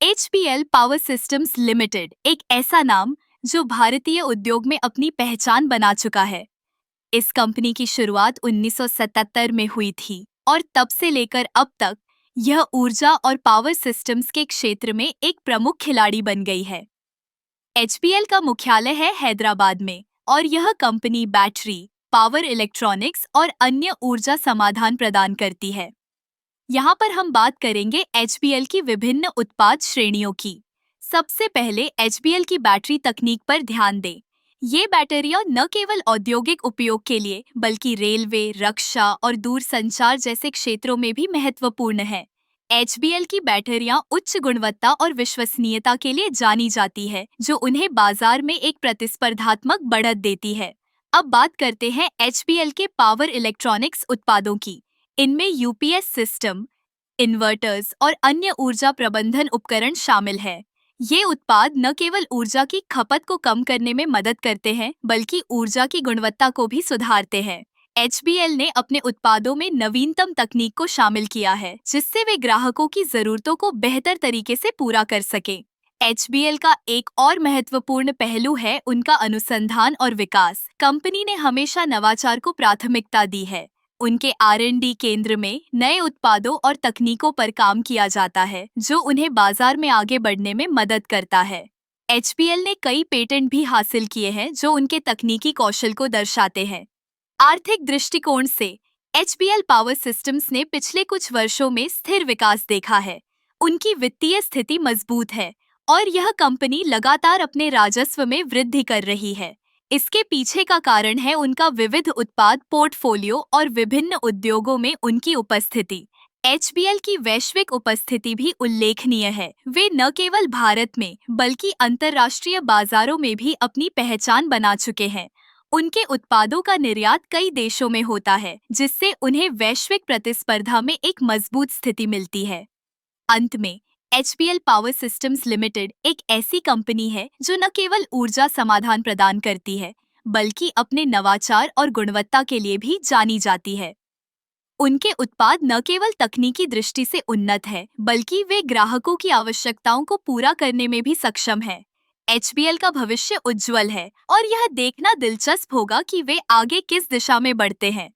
HPL power systems limited एक ऐसा नाम जो भारतीय उद्योग में अपनी पहचान बना चुका है। इस कंपनी की शुरुआत 1977 में हुई थी और तब से लेकर अब तक यह ऊर्जा और पावर सिस्टम्स के क्षेत्र में एक प्रमुख खिलाड़ी बन गई है। HPL का मुख्यालय है हैदराबाद में और यह कंपनी बैटरी, पावर इलेक्ट्रॉनिक्स और अन्य ऊर्जा समाधान प्रदान करती है। यहाँ पर हम बात करेंगे HPL की विभिन्न उत्पाद श्रेणियों की। सबसे पहले HPL की बैटरी तकनीक पर ध्यान दें। ये बैटरियां न केवल औद्योगिक उपयोग के लिए बल्कि रेलवे, रक्षा और दूरसंचार जैसे क्षेत्रों में भी महत्वपूर्ण है। HPL की बैटरियां उच्च गुणवत्ता और विश्वसनीयता के लिए जानी जाती है, जो उन्हें बाजार में एक प्रतिस्पर्धात्मक बढ़त देती है। अब बात करते हैं HPL के पावर इलेक्ट्रॉनिक्स उत्पादों की। इनमें यूपीएस सिस्टम, इन्वर्टर्स और अन्य ऊर्जा प्रबंधन उपकरण शामिल है। ये उत्पाद न केवल ऊर्जा की खपत को कम करने में मदद करते हैं, बल्कि ऊर्जा की गुणवत्ता को भी सुधारते हैं। HPL ने अपने उत्पादों में नवीनतम तकनीक को शामिल किया है, जिससे वे ग्राहकों की जरूरतों को बेहतर तरीके से पूरा कर सके। HPL का एक और महत्वपूर्ण पहलू है उनका अनुसंधान और विकास। कंपनी ने हमेशा नवाचार को प्राथमिकता दी है। उनके R&D केंद्र में नए उत्पादों और तकनीकों पर काम किया जाता है, जो उन्हें बाजार में आगे बढ़ने में मदद करता है। HPL ने कई पेटेंट भी हासिल किए हैं, जो उनके तकनीकी कौशल को दर्शाते हैं। आर्थिक दृष्टिकोण से HPL पावर सिस्टम्स ने पिछले कुछ वर्षों में स्थिर विकास देखा है। उनकी वित्तीय स्थिति मजबूत है और यह कंपनी लगातार अपने राजस्व में वृद्धि कर रही है। इसके पीछे का कारण है उनका विविध उत्पाद पोर्टफोलियो और विभिन्न उद्योगों में उनकी उपस्थिति। HPL की वैश्विक उपस्थिति भी उल्लेखनीय है। वे न केवल भारत में बल्कि अंतर्राष्ट्रीय बाजारों में भी अपनी पहचान बना चुके हैं। उनके उत्पादों का निर्यात कई देशों में होता है, जिससे उन्हें वैश्विक प्रतिस्पर्धा में एक मजबूत स्थिति मिलती है। अंत में HPL पावर सिस्टम्स लिमिटेड एक ऐसी कंपनी है जो न केवल ऊर्जा समाधान प्रदान करती है, बल्कि अपने नवाचार और गुणवत्ता के लिए भी जानी जाती है। उनके उत्पाद न केवल तकनीकी दृष्टि से उन्नत है, बल्कि वे ग्राहकों की आवश्यकताओं को पूरा करने में भी सक्षम है। HPL का भविष्य उज्जवल है और यह देखना दिलचस्प होगा कि वे आगे किस दिशा में बढ़ते हैं।